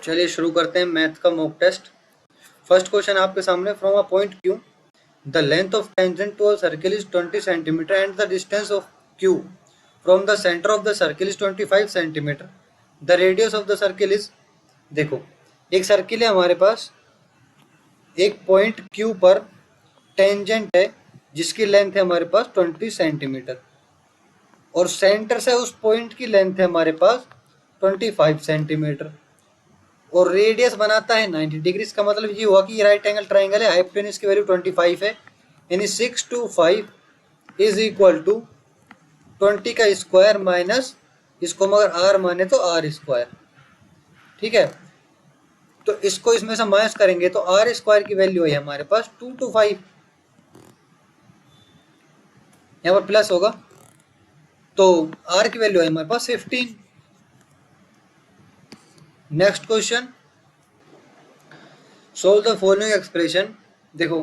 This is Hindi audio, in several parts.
चलिए शुरू करते हैं मैथ का मॉक टेस्ट। फर्स्ट क्वेश्चन आपके सामने, from a point Q the length of tangent to a circle is 20 centimetre and the distance of Q from the centre of the circle is 25 centimetre. The radius of the circle is, देखो एक सर्किल है हमारे पास, एक पॉइंट Q पर टेंजेंट है जिसकी लेंथ है हमारे पास 20 सेंटीमीटर और सेंटर से उस पॉइंट की लेंथ है हमारे पास 25 सेंटीमीटर और रेडियस बनाता है 90 डिग्री। इसका मतलब ये हुआ कि ये राइट एंगल ट्राइंगल है, हाइपोटेन्यूज की वैल्यू 25 है, यानी 6 to 5 इज इक्वल टू 20 का स्क्वायर माइनस इसको मगर आर माने तो आर स्क्वायर। ठीक है, तो इसको इसमें से माइनस करेंगे तो आर स्क्वायर की वैल्यू है हमारे पास 2 to 5, यहाँ पर प्लस होगा तो आर की वैल्यू है हमारे पास 15। Next question, solve the following expression. देखो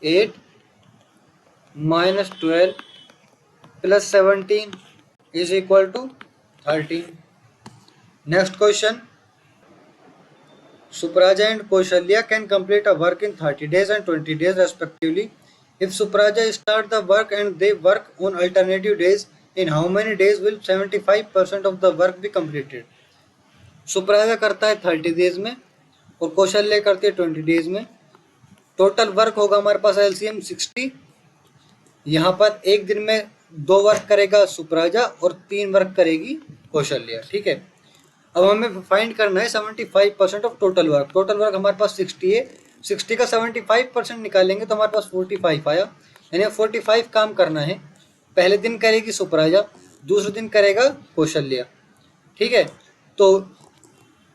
8 - 12 + 17 is equal to 13. Next question, Supraja and Kaushalya can complete a work in 30 days and 20 days respectively. If Supraja start the work and they work on alternative days, in how many days will 75% of the work be completed? सुप्राजा करता है 30 डेज में और कौशल्य करती है 20 डेज में। टोटल वर्क होगा हमारे पास एलसीएम 60। यहाँ पर एक दिन में 2 वर्क करेगा सुप्राजा और 3 वर्क करेगी कौशल्य। ठीक है, अब हमें फाइंड करना है 75% of total work. Total work हमारे पास 60 है, 60 का 75% निकालेंगे तो हमारे पास 45 आया, यानी 45 काम करना है। पहले दिन करेगी सुप्राजा, दूसरे दिन करेगा कौशल्य। ठीक है, तो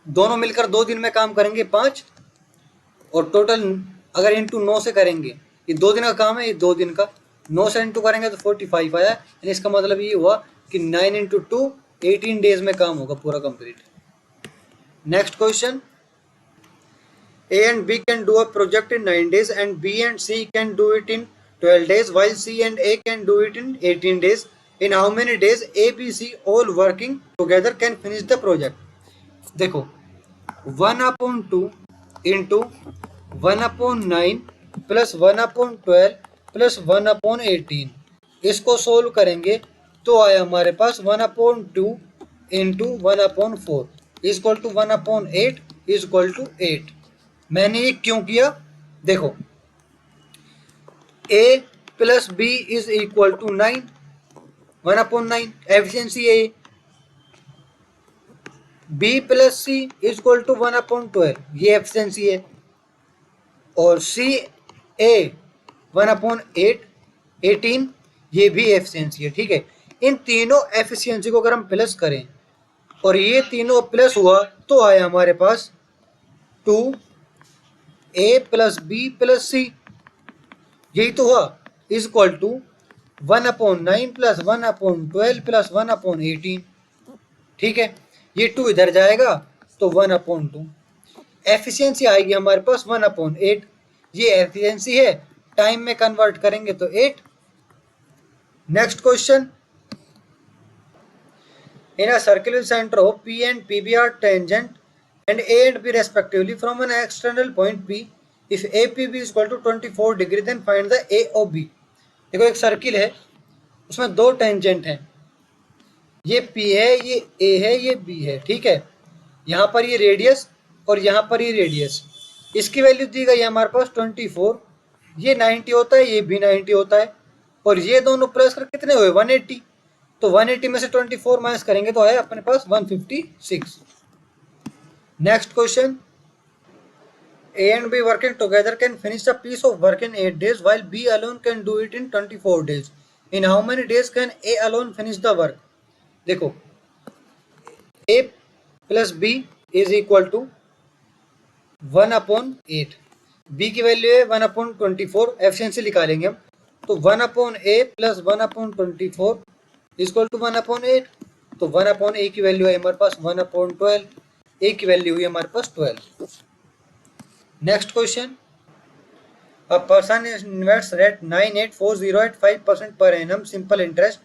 दोनों मिलकर 2 दिन में काम करेंगे 5 और टोटल अगर इंटू 9 से करेंगे, ये 2 दिन का काम है, ये 2 दिन का 9 से इंटू करेंगे तो 45 आया, यानी इसका मतलब ये हुआ कि 9 × 2 18 डेज में काम होगा पूरा complete. Next question, A and B can do a project in 9 days and B and C can do it in 12 days while C and A can do it in 18 days. In how many days A, B, C all working together can finish the project? देखो 1/2 इंटू 1/9 + 1/12 + 1/18, इसको सोल्व करेंगे तो आया हमारे पास 1/2 into 1/4 equal to 1/8 equal to 8। मैंने ये क्यों किया, देखो A + B is equal to 9, 1/9 efficiency है, B + C इक्वल टू 1/12 ये एफिशिएंसी है और CA 1/8 18 ये भी एफिशिएंसी है। ठीक है, इन तीनों एफिशिएंसी को अगर हम प्लस करें और ये तीनों प्लस हुआ तो आया हमारे पास 2A + B + C, यही तो हुआ, इक्वल टू 1/9 + 1/12 + 1/18। ठीक है, ये 2 इधर जाएगा तो 1/2, एफिशिएंसी आएगी हमारे पास 1/8, ये एफिशिएंसी है, टाइम में कन्वर्ट करेंगे तो 8। Next question, in a circular centre of P and PB are tangent and A and B respectively from an external point P, if APB is equal to 24 degree then find the A of B। देखो एक सर्किल है, उसमें 2 टेंजेंट हैं, ये P है, ये A है, ये B है। ठीक है, यहाँ पर ये रेडियस और यहाँ पर ये रेडियस, इसकी वैल्यू दी गई है हमारे पास 24, ये 90 होता है, ये भी 90 होता है और ये दोनों प्लस कर कितने हुए 180, तो 180 में से 24 माइनस करेंगे तो आया अपने पास 156। Next question, A and B working together can finish a piece of work in 8 days while B alone can do it in 24 days. In how many days can A alone finish the work? देखो A + B is equal to 1/8, B की वैल्यू है 1/24, एफिशिएंसी निकालेंगे हम तो 1/A + 1/24 इक्वल टू 1/8, तो 1/A की वैल्यू है हमारे पास 1/12, A की वैल्यू हुई हमारे पास 12। Next question, a person invests at 9840 at 5% per annum simple interest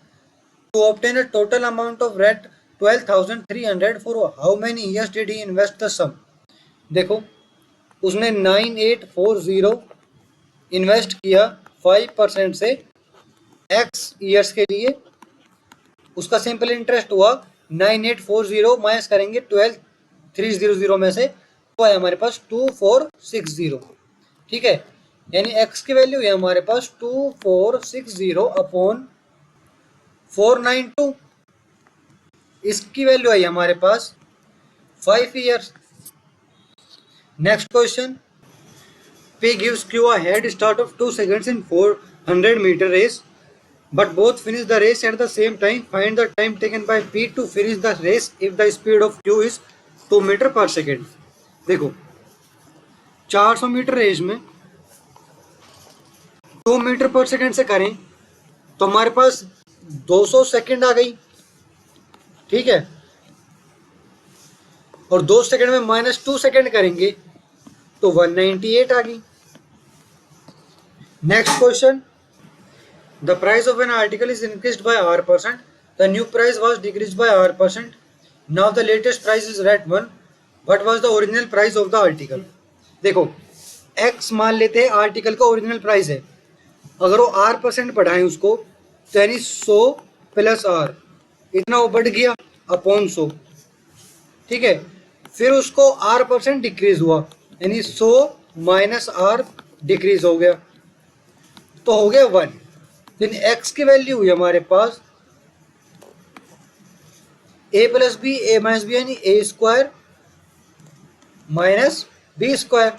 to obtain a total amount of rent 12,300 for how many years did he invest the sum? देखो, उसने 9840 इन्वेस्ट किया 5% से x ईयर्स के लिए। उसका सिंपल इंटरेस्ट हुआ 9840 माइनस करेंगे 12300 में से, तो है हमारे पास 2460। ठीक है, यानी x की वैल्यू है हमारे पास 2460 अपॉन 492। इसकी वैल्यू आई हमारे पास 5 years. Next question, P gives Q a head start of 2 seconds in 400-meter race, but both finish the race at the same time. Find the time taken by P to finish the race if the speed of Q is 2 metre पर सेकेंड। देखो, 400 मीटर रेस में 2 मीटर पर सेकेंड से करें तो हमारे पास 200 सेकेंड आ गई। ठीक है, और 2 सेकेंड में -2 सेकेंड करेंगे तो 198 आ गई। Next question, the price of an article is increased by r%, the new price was decreased bye r%, now the latest price is rate 1, what was the original price of the article. देखो, x मान लेते हैं आर्टिकल का ओरिजिनल प्राइस है, अगर वो r% बढ़ाएं उसको तो यानी 100 प्लस r, इतना वो बढ़ गया अपॉन 100। ठीक है, फिर उसको r% डिक्रीज हुआ यानी 100 माइनस r डिक्रीज हो गया तो हो गया 1। यानी x की वैल्यू हुई हमारे पास a plus b a minus b यानी a square minus b square.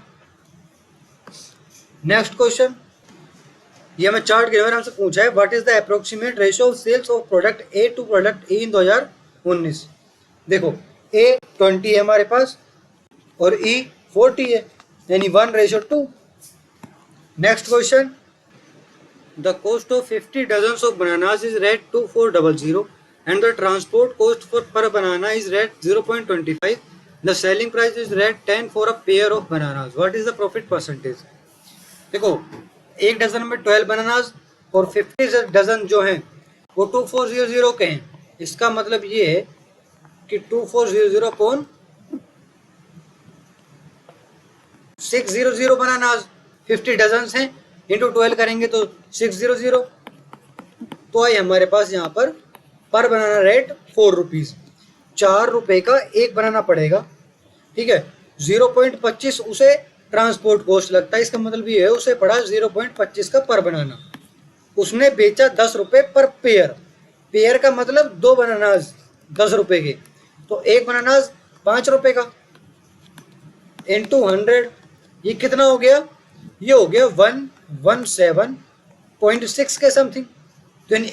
Next question, ये हमें चार्ट के बारे में पूछा है, what is the approximate ratio of sales of product a to product a in 2019। देखो, ए 20 है हमारे पास और ई 40 है, यानी 1:2। Next question, the cost of 50 dozens of bananas is rate 2400 and the transport cost for per banana is rate 0.25. The selling price is rate 10 for a pair of bananas. What is the profit percentage? देखो, एक डजन में 12 बनानास और 50 डजन जो हैं वो 2400 के हैं। इसका मतलब ये है कि 2400 अपॉन 600 बनानास 50 डजन हैं, इंटू 12 करेंगे तो 600, तो आई हमारे पास यहाँ पर बनाना रेट 4 रुपीज़, 4 रुपये का एक बनाना पड़ेगा। ठीक है, 0.25 उसे ट्रांसपोर्ट कॉस्ट लगता है, इसका मतलब ये है उसे पड़ा 0.25 का पर बनाना। उसने बेचा 10 रुपये पर पेयर, पेयर का मतलब 2 बनानास 10 रुपये के, तो एक बनानास 5 रुपये का इंटू 100, ये कितना हो गया? ये हो गया 117.6 के समथिंग, तो यानी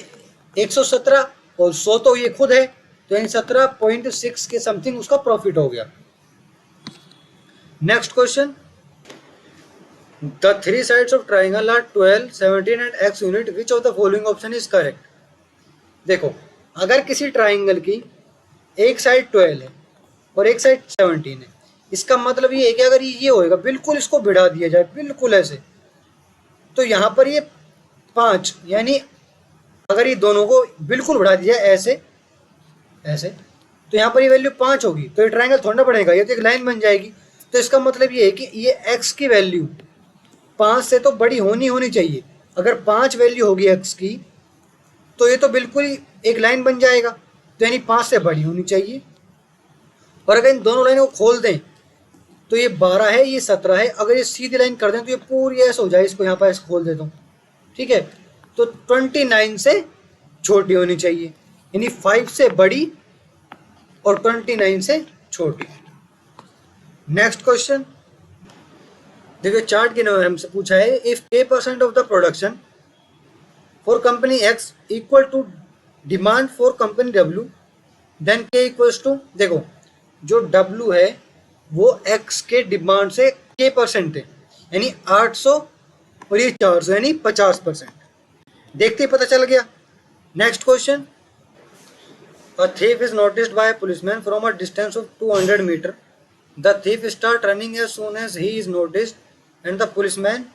117 और 100 तो ये खुद है, तो यानी 17.6 के समथिंग उसका प्रॉफिट हो गया। Next question, the 3 sides of triangle are 12, 17 and x unit, which of the following option is correct. देखो, अगर किसी ट्राइंगल की एक साइड 12 है और एक साइड 17 है, इसका मतलब ये है कि अगर ये होएगा बिल्कुल इसको भिड़ा दिया जाए बिल्कुल ऐसे, तो यहाँ पर ये 5, यानी अगर ये दोनों को बिल्कुल बढ़ा दिया ऐसे ऐसे, तो यहाँ पर ये वैल्यू 5 होगी, तो ये ट्रायंगल थोड़ा बढ़ेगा, ये तो एक लाइन बन जाएगी। तो इसका मतलब ये है कि ये x की वैल्यू 5 से तो बड़ी होनी चाहिए। अगर 5 वैल्यू होगी x की तो ये तो बिल्कुल ही एक लाइन बन जाएगा, तो यानी 5 से बड़ी होनी चाहिए। और अगर इन दोनों लाइनों को खोल दें तो ये 12 है, ये 17 है, अगर ये सीधी लाइन कर दें तो ये पूरी ऐसे हो जाए, इसको यहाँ पर ऐसे खोल देता हूँ। ठीक है, तो 29 से छोटी होनी चाहिए, यानी 5 से बड़ी और 29 से छोटी। नेक्स्ट क्वेश्चन, देखिए चार्ट के नंबर हमसे पूछा है, if k% of the production for company x equal to demand for company w, then k equals to, देखो जो w है वो x के डिमांड से k% है, यानी 800 और ये 400 यानी 50%। देखते ही पता चल गया। Next question, a thief is noticed by a policeman from a distance of 200 meter. The thief starts running as soon as he is noticed and the policeman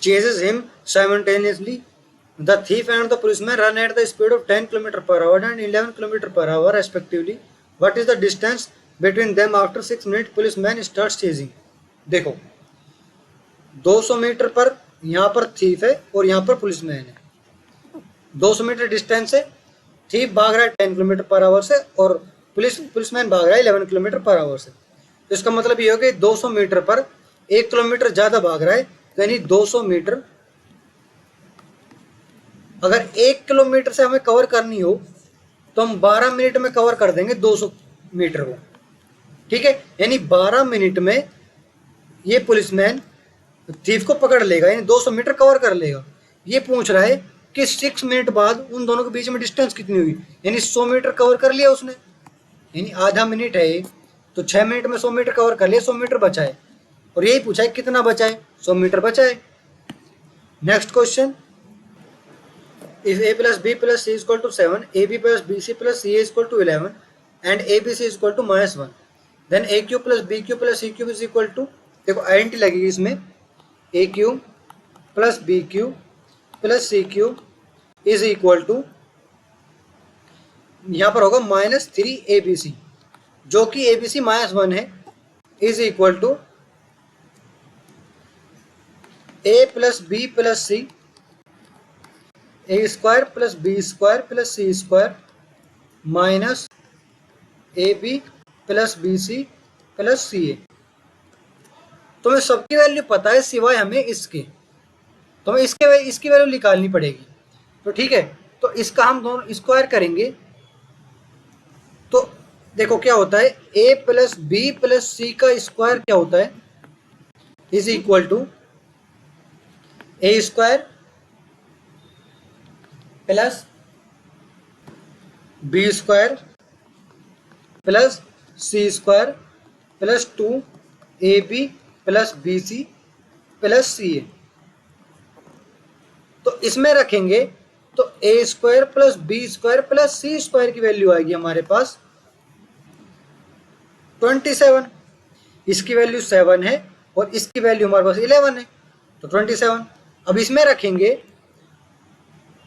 chases him simultaneously. The thief and the policeman run at the speed of 10 km per hour and 11 km per hour respectively. What is the distance between them after 6 minutes policeman starts chasing. देखो 200 मीटर पर यहाँ पर थीफ है और यहाँ पर पुलिसमैन है, 200 मीटर डिस्टेंस से थीफ भाग रहा है 10 किलोमीटर पर आवर से और पुलिसमैन भाग रहा है 11 किलोमीटर पर आवर से। तो इसका मतलब ये हो कि 200 मीटर पर 1 किलोमीटर ज़्यादा भाग रहा है, यानी 200 मीटर, अगर 1 किलोमीटर से हमें कवर करनी हो तो हम 12 मिनट में कवर कर देंगे 200 मीटर को, ठीक है। यानी 12 मिनट में ये पुलिसमैन थीफ को पकड़ लेगा, यानी 200 मीटर कवर कर लेगा। ये पूछ रहा है कि 6 मिनट बाद उन दोनों के बीच में डिस्टेंस कितनी हुई, यानी 100 मीटर कवर कर लिया उसने, यानी आधा मिनट है तो 6 मिनट में 100 मीटर कवर कर लिया, 100 मीटर बचा है। और यही पूछा है कितना बचा है, 100 मीटर बचा है। Next question, if a plus b plus c is equal to 7, ab plus bc plus ca is equal to 11 and abc is equal to -1, then a cube plus b cube plus c cube is equal to, देखो आइडेंटिटी लगेगी इसमें, a cube plus b cube plus c cube is equal to, यहाँ पर होगा -3 abc, जो कि abc -1 है, is equal to a plus b plus c a square plus b square plus c square minus a b plus b c plus c a. तुम्हें सबकी वैल्यू पता है सिवाय हमें इसके, तुम्हें इसकी वैल्यू निकालनी पड़ेगी। तो ठीक है, तो इसका हम दोनों स्क्वायर करेंगे तो देखो क्या होता है, a plus b plus c का स्क्वायर क्या होता है, is equal to a square plus b square plus c square plus 2ab plus b c plus c a. तो इसमें रखेंगे तो a square plus b square plus c square की वैल्यू आएगी हमारे पास 27, इसकी वैल्यू 7 है और इसकी वैल्यू हमारे पास 11 है, तो 27। अब इसमें रखेंगे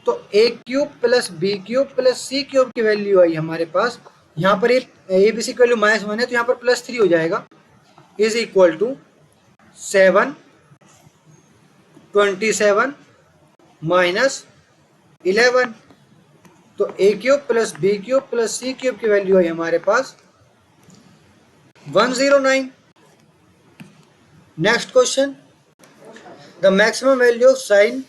तो ए cube plus B cube plus सी क्यूब की वैल्यू आई हमारे पास, यहाँ पर ए बी सी की वैल्यू -1 है तो यहाँ पर +3 हो जाएगा, इज इक्वल टू 7 27 माइनस 11। तो ए cube plus B cube plus सी क्यूब की वैल्यू आई हमारे पास 109। Next question, the maximum value of sine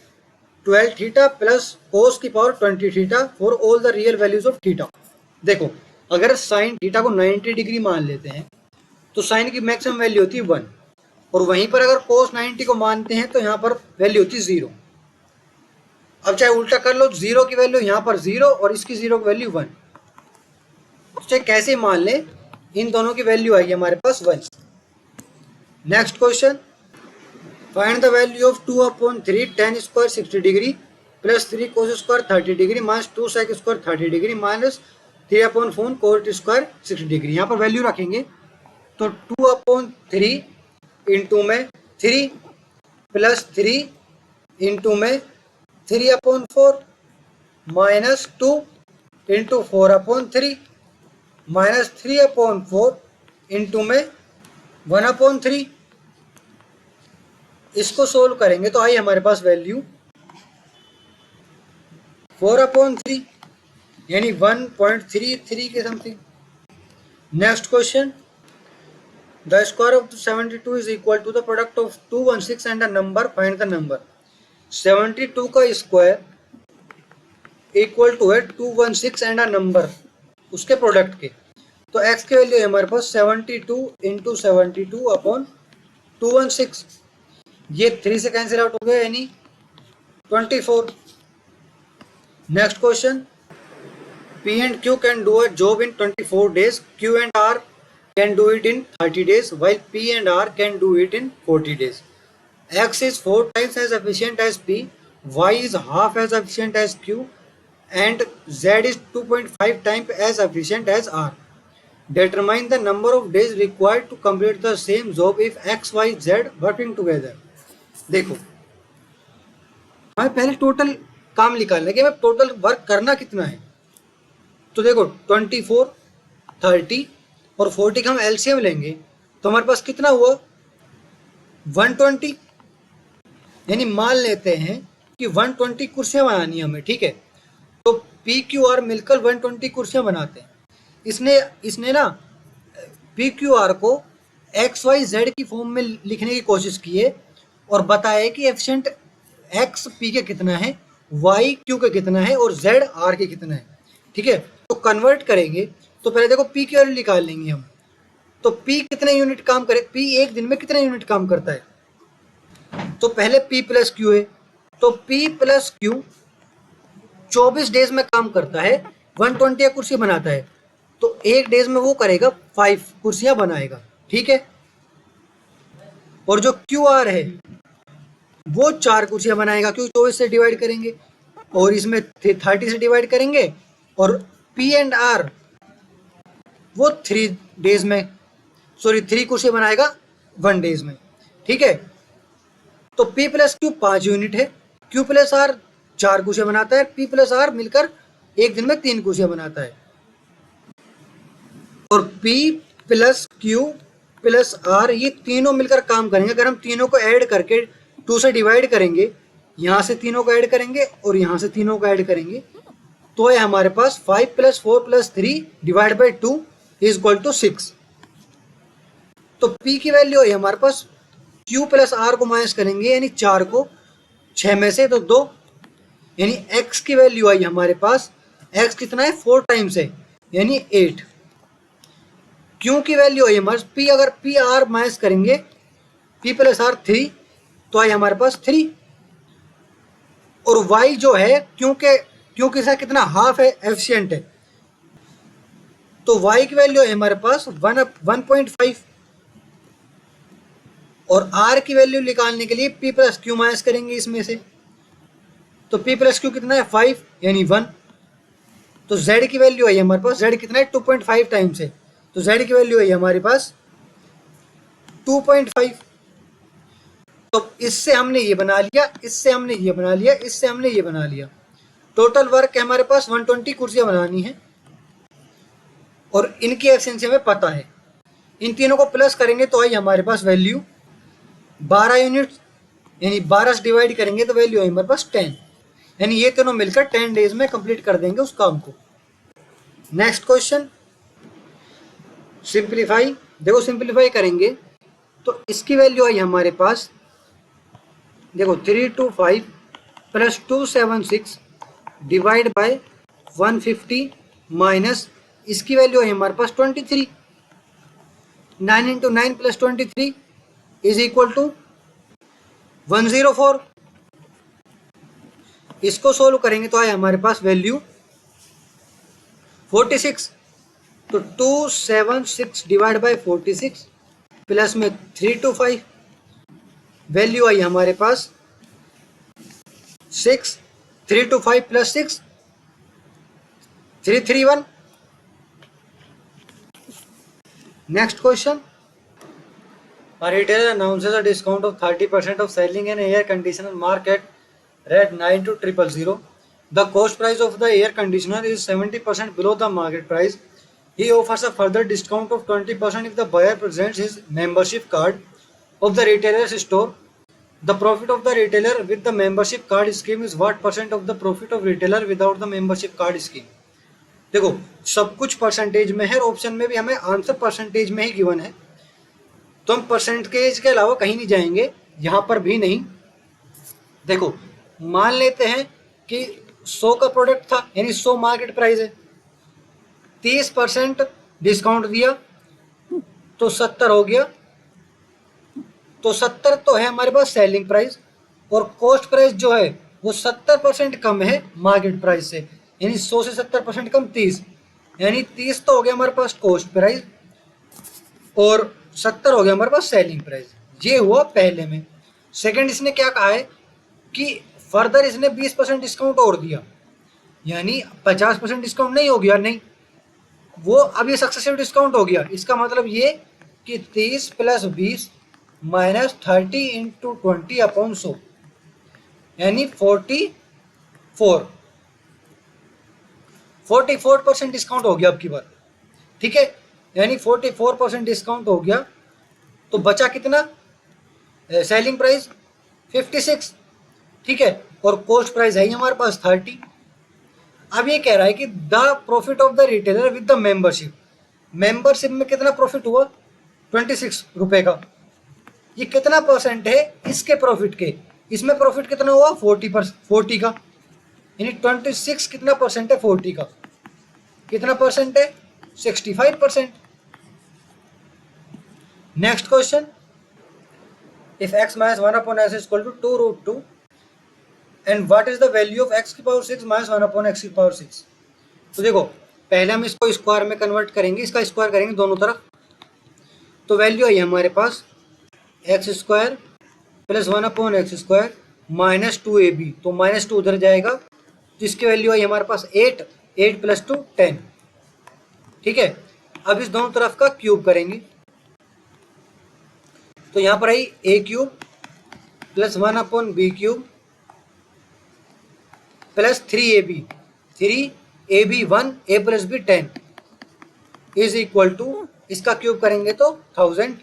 12 theta plus cos की power 20 theta for all the real values of theta. देखो अगर साइन थीटा को 90 डिग्री मान लेते हैं तो साइन की मैक्सिमम वैल्यू होती है 1, और वहीं पर अगर कोस 90 को मानते हैं तो यहाँ पर वैल्यू होती है 0। अब चाहे उल्टा कर लो, 0 की वैल्यू यहाँ पर 0 और इसकी 0 की वैल्यू 1, चाहे कैसे मान ले इन दोनों की वैल्यू आएगी हमारे पास 1। Next question, find the value of 2/3 tan square 60 degree plus 3 cos square 30 degree minus 2 sec square 30 degree minus 3/4 cot square 60 degree. यहाँ पर वैल्यू रखेंगे तो 2/3 इंटू में 3 प्लस 3 इंटू में 3/4 माइनस 2 इंटू 4/3 माइनस 3/4 इंटू में 1/3। इसको सोल्व करेंगे तो आई हमारे पास वैल्यू 4/3 यानी 1.33 के something. Next question, the square of 72 is equal to the product of 216 and a number, find the number. 72 का स्क्वायर इक्वल टू है 216 एंड अ नंबर, उसके प्रोडक्ट के। तो x की वैल्यू है हमारे पास 72 इंटू 72/216, ये 3 से कैंसिल आउट हो गया यानी 24। Next question, P and Q can do a job in 24 days, Q and R can do it in 30 days, while P and R can do it in 40 days. X is 4 times as efficient as P, Y is half as efficient as Q, and Z is 2.5 times as efficient as R. Determine the number of days required to complete the same job if X, Y, Z working together. देखो हमें पहले टोटल काम निकालना है कि हमें टोटल वर्क करना कितना है। तो देखो 24, 30 और 40 का हम एलसीएम लेंगे तो हमारे पास कितना हुआ 120। यानी मान लेते हैं कि 120 कुर्सियाँ बनानी है हमें, ठीक है। तो पी क्यू आर मिलकर 120 कुर्सियाँ बनाते हैं। इसने इसने ना पी क्यू आर को एक्स वाई जेड की फॉर्म में लिखने की कोशिश की है और बताया कि एफिशिएंट एक्स पी के कितना है, वाई क्यू के कितना है और जेड आर के कितना है, ठीक है। तो कन्वर्ट करेंगे तो पहले देखो पी की वैल्यू निकाल लेंगे हम। तो पी कितने यूनिट काम करे, पी एक दिन में कितने यूनिट काम करता है, तो पहले पी प्लस क्यू है। तो पी प्लस क्यू 24 डेज में काम करता है, 120 कुर्सी बनाता है। तो एक डेज में वो करेगा 5 कुर्सियां बनाएगा, ठीक है। और जो क्यू आर है वो 4 कुर्सियां बनाएगा, क्योंकि 24 से डिवाइड करेंगे और इसमें 30 से डिवाइड करेंगे। और पी एंड आर वो 3 डेज में, सॉरी 3 कुर्सियां बनाएगा 1 डेज में, ठीक है। तो P प्लस क्यू 5 यूनिट है, Q प्लस आर 4 कुर्सियां बनाता है, P प्लस आर मिलकर एक दिन में 3 कुर्सियां बनाता है। और P plus Q plus R ये तीनों मिलकर काम करेंगे। अगर हम तीनों को ऐड करके 2 से डिवाइड करेंगे, यहाँ से तीनों को ऐड करेंगे और यहाँ से तीनों को ऐड करेंगे, तो है हमारे पास 5 plus 4 plus 3 divide by 2 is equal to 6। तो P की वैल्यू है हमारे पास, Q प्लस आर को माइनस करेंगे यानी 4 को 6 में से तो 2, यानी X की वैल्यू आई हमारे पास, X कितना है 4 टाइम्स है यानी 8। Q की वैल्यू आई हमारे P, अगर P आर माइनस करेंगे P प्लस आर 3 तो आई हमारे पास 3। और Y जो है क्योंकि इसका कितना हाफ है, एफिशिएंट है, तो Y की वैल्यू है हमारे पास 1.5। और R की वैल्यू निकालने के लिए P प्लस क्यू माइनस करेंगे इसमें से, तो P प्लस क्यू कितना है 5 यानी 1। तो Z की वैल्यू है हमारे पास, Z कितना है 2.5 टाइम्स है, तो Z की वैल्यू है हमारे पास 2.5। तो इससे हमने ये बना लिया, इससे हमने ये बना लिया, इससे हमने ये बना लिया। टोटल वर्क है हमारे पास 120 कुर्सियां बनानी है और इनकी एफिशिएंसी हमें पता है। इन तीनों को प्लस करेंगे तो आई हमारे पास वैल्यू 12 यूनिट, यानी 12 से डिवाइड करेंगे तो वैल्यू है हमारे पास 10, यानी ये तीनों मिलकर 10 डेज में कंप्लीट कर देंगे उस काम को। Next question, simplify. देखो सिंप्लीफाई करेंगे तो इसकी वैल्यू आई हमारे पास, देखो 325 प्लस 276 डिवाइड बाय 150 माइनस इसकी वैल्यू है हमारे पास 23। 9 into 9 plus 23 is equal to 104। इसको सोल्व करेंगे तो आए हमारे पास वैल्यू 46। तो 276 डिवाइड बाय 46 प्लस में 325, वैल्यू आई हमारे पास 6। 325 plus 6 331। Next question, a retailer announces a discount of 30% of selling an air conditioner market rate 92000. The cost price of the air conditioner is 70% below the market price. He offers a further discount of 20% if the buyer presents his membership card of the retailer's store. The profit of the retailer with the membership card scheme is what percent of the profit of retailer without the membership card scheme. देखो सब कुछ परसेंटेज में है, ऑप्शन में भी हमें आंसर परसेंटेज में ही गिवन है, तो हम परसेंटेज के अलावा कहीं नहीं जाएंगे, यहाँ पर भी नहीं। देखो मान लेते हैं कि 100 का प्रोडक्ट था यानी 100 मार्केट प्राइस है, 30% डिस्काउंट दिया तो 70 हो गया। तो 70 तो है हमारे पास सेलिंग प्राइस और कॉस्ट प्राइस जो है वो 70% कम है मार्केट प्राइस से, यानी 100 से 70% कम 30, यानी 30 तो हो गया हमारे पास कॉस्ट प्राइस और 70 हो गया हमारे पास सेलिंग प्राइस। ये हुआ पहले में। सेकंड इसने क्या कहा है कि फर्दर इसने 20% डिस्काउंट और दिया, यानी 50% डिस्काउंट नहीं हो गया, नहीं वो अब ये सक्सेसिव डिस्काउंट हो गया। इसका मतलब ये कि 30 प्लस 20 माइनस 30 इंटू 20 अपॉन 100 यानी 44% डिस्काउंट हो गया अब की बार, ठीक है। यानी 44% डिस्काउंट हो गया, तो बचा कितना, सेलिंग प्राइस 56, ठीक है, और कॉस्ट प्राइस है हमारे पास 30। अब ये कह रहा है कि the profit of the retailer with the membership, membership में कितना प्रॉफिट हुआ, 26 रुपए का। ये कितना परसेंट है इसके प्रॉफिट के, इसमें प्रॉफिट कितना हुआ, 40 का, यानी 26 कितना परसेंट है, 40 का कितना परसेंट है, 65%। Next question, if x minus 1 upon s is equal to 2 root 2 and what is the value of x की पावर 6 minus 1 upon x की पावर 6। तो देखो पहले हम इसको स्क्वायर में कन्वर्ट करेंगे, इसका स्क्वायर करेंगे दोनों तरफ, तो वैल्यू आई हमारे पास X square plus 1 upon X square minus 2ab, तो माइनस 2 उधर जाएगा, जिसकी वैल्यू आई हमारे पास 8, 8 प्लस 2 10, ठीक है। अब इस दोनों तरफ का क्यूब करेंगे, तो यहाँ पर आई A cube plus 1 upon B cube plus 3ab, 3ab 1 a plus B 10 is equal to, इसका क्यूब करेंगे तो 1000,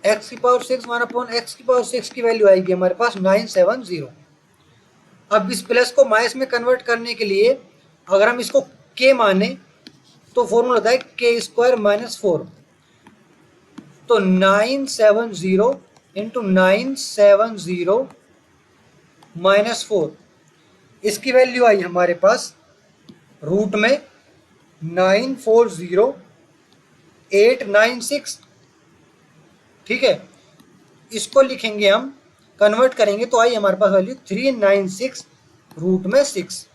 एक्स की पावर 6 1 अपॉन एक्स की पावर 6 की वैल्यू आएगी हमारे पास 970। अब इस प्लस को माइनस में कन्वर्ट करने के लिए अगर हम इसको के माने तो फॉर्मूला होता है के स्क्वायर माइनस 4, तो 970 इंटू 970 माइनस 4, इसकी वैल्यू आई हमारे पास रूट में 940896, ठीक है। इसको लिखेंगे हम, कन्वर्ट करेंगे तो आई हमारे पास वैल्यू 396 रूट में 6।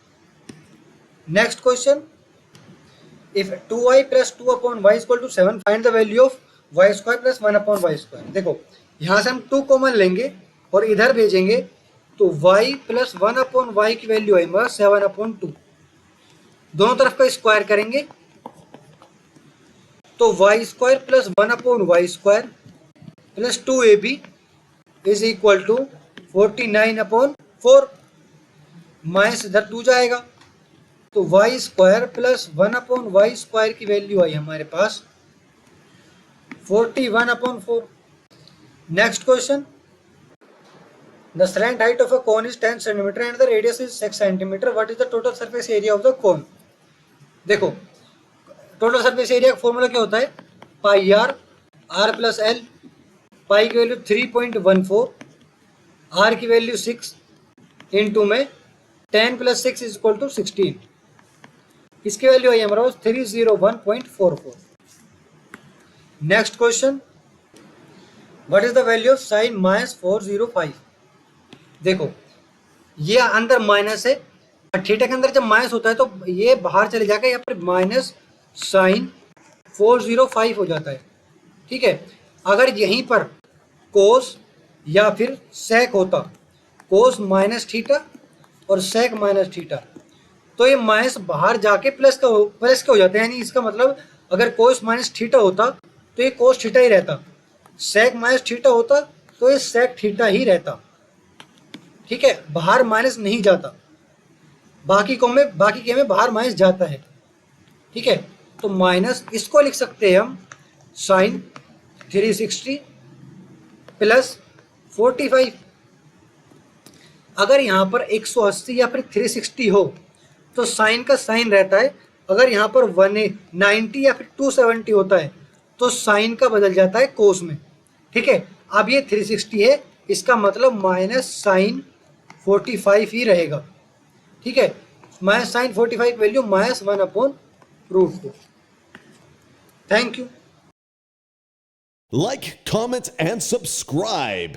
Next question, if 2y plus 2 upon y equal to 7 find the value of y square plus 1 upon y square. देखो यहाँ से हम 2 कॉमन लेंगे और इधर भेजेंगे, तो y प्लस 1 अपॉन वाई की वैल्यू है हमारा 7 अपॉन 2, दोनों तरफ का स्क्वायर करेंगे तो y square plus 1 upon y square plus 2ab is equal to 49 upon 4, minus इधर 2 जाएगा, तो y square plus 1 upon y square की वैल्यू आई हमारे पास 41 upon 4। Next question, the slant height of a cone is 10 centimetre and the radius is 6 centimetre, what is the total surface area of the cone. देखो टोटल सरफेस एरिया का फॉर्मूला क्या होता है, पाई आर, आर प्लस एल, पाई की वैल्यू 3.14, आर की वैल्यू 6 इंटू में 10 प्लस 6 इज इक्वल टू 16, इसकी वैल्यू आई हमारे पास 301.44। Next question, what is the value of sign minus 405। देखो ये अंदर माइनस है, थीटा के अंदर जब माइनस होता है तो ये बाहर चले जाकर यहाँ पर माइनस साइन 405 हो जाता है, ठीक है। अगर यहीं पर कोस या फिर सेक होता, कोस माइनस थीटा और सेक माइनस थीटा, तो ये माइनस बाहर जाके प्लस के हो जाते हैं, यानी इसका मतलब अगर कोस माइनस थीटा होता तो ये कोस थीटा ही रहता, सेक माइनस थीटा होता तो ये सेक थीटा ही रहता, ठीक है, बाहर माइनस नहीं जाता, बाकी के में बाहर माइनस जाता है, ठीक है। तो माइनस इसको लिख सकते हैं हम साइन 360 प्लस 45। अगर यहाँ पर 180 या फिर 360 हो तो साइन का साइन रहता है, अगर यहाँ पर 190 या फिर 270 होता है तो साइन का बदल जाता है कोस में, ठीक है। अब ये 360 है, इसका मतलब माइनस साइन 45 ही रहेगा, ठीक है। Minus sine 45 value minus 1 upon root 2। Thank you. Like, comment, and subscribe.